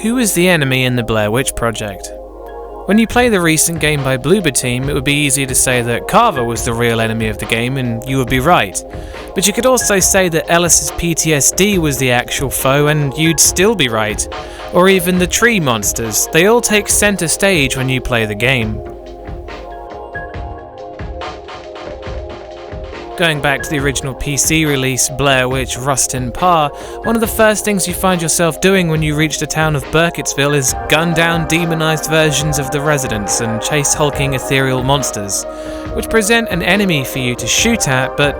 Who is the enemy in the Blair Witch Project? When you play the recent game by Bloober Team, it would be easy to say that Carver was the real enemy of the game, and you would be right. But you could also say that Ellis's PTSD was the actual foe, and you'd still be right. Or even the tree monsters. They all take center stage when you play the game. Going back to the original PC release, Blair Witch Rust in Par, one of the first things you find yourself doing when you reach the town of Burkittsville is gun down demonized versions of the residents and chase hulking ethereal monsters, which present an enemy for you to shoot at, but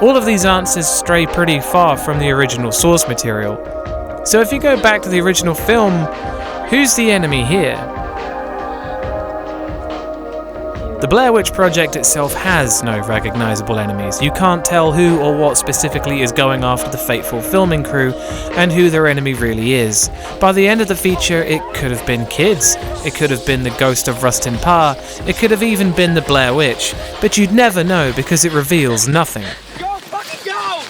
all of these answers stray pretty far from the original source material. So if you go back to the original film, who's the enemy here? The Blair Witch Project itself has no recognizable enemies. You can't tell who or what specifically is going after the fateful filming crew and who their enemy really is. By the end of the feature, it could have been kids, it could have been the ghost of Rustin Parr, it could have even been the Blair Witch, but you'd never know because it reveals nothing. Go, fucking go!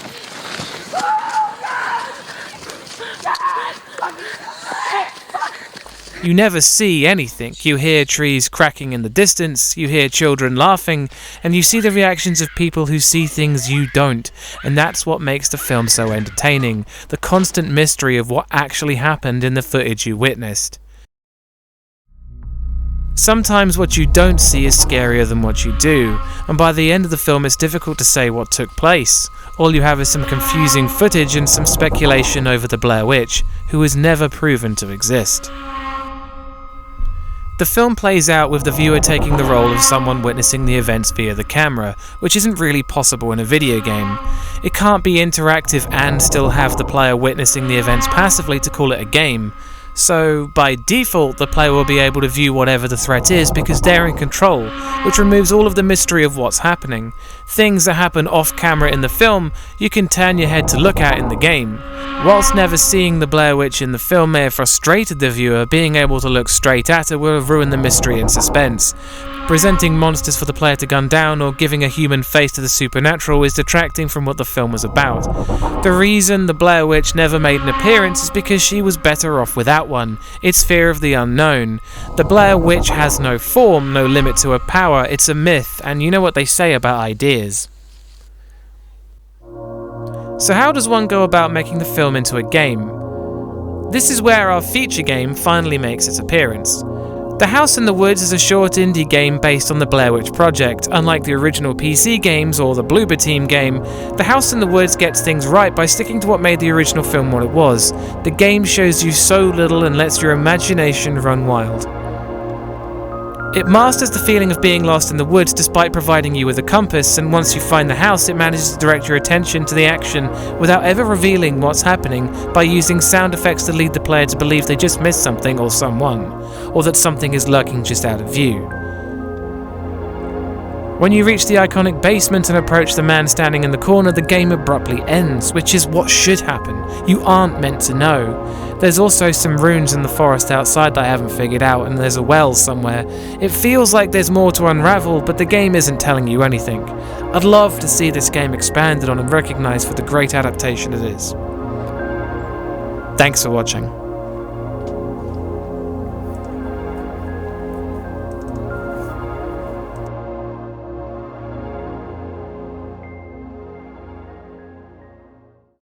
You never see anything. You hear trees cracking in the distance, you hear children laughing, and you see the reactions of people who see things you don't. And that's what makes the film so entertaining, the constant mystery of what actually happened in the footage you witnessed. Sometimes what you don't see is scarier than what you do, and by the end of the film it's difficult to say what took place. All you have is some confusing footage and some speculation over the Blair Witch, who was never proven to exist. The film plays out with the viewer taking the role of someone witnessing the events via the camera, which isn't really possible in a video game. It can't be interactive and still have the player witnessing the events passively to call it a game. So, by default, the player will be able to view whatever the threat is because they're in control, which removes all of the mystery of what's happening. Things that happen off-camera in the film, you can turn your head to look at in the game. Whilst never seeing the Blair Witch in the film may have frustrated the viewer, being able to look straight at her will have ruined the mystery and suspense. Presenting monsters for the player to gun down or giving a human face to the supernatural is detracting from what the film was about. The reason the Blair Witch never made an appearance is because she was better off without one. It's fear of the unknown. The Blair Witch has no form, no limit to her power, it's a myth, and you know what they say about ideas. So how does one go about making the film into a game? This is where our feature game finally makes its appearance. The House in the Woods is a short indie game based on the Blair Witch Project. Unlike the original PC games or the Bloober Team game, The House in the Woods gets things right by sticking to what made the original film what it was. The game shows you so little and lets your imagination run wild. It masters the feeling of being lost in the woods despite providing you with a compass, and once you find the house, it manages to direct your attention to the action without ever revealing what's happening by using sound effects to lead the player to believe they just missed something or someone, or that something is lurking just out of view. When you reach the iconic basement and approach the man standing in the corner, the game abruptly ends, which is what should happen. You aren't meant to know. There's also some runes in the forest outside that I haven't figured out, and there's a well somewhere. It feels like there's more to unravel, but the game isn't telling you anything. I'd love to see this game expanded on and recognised for the great adaptation it is. Thanks for watching.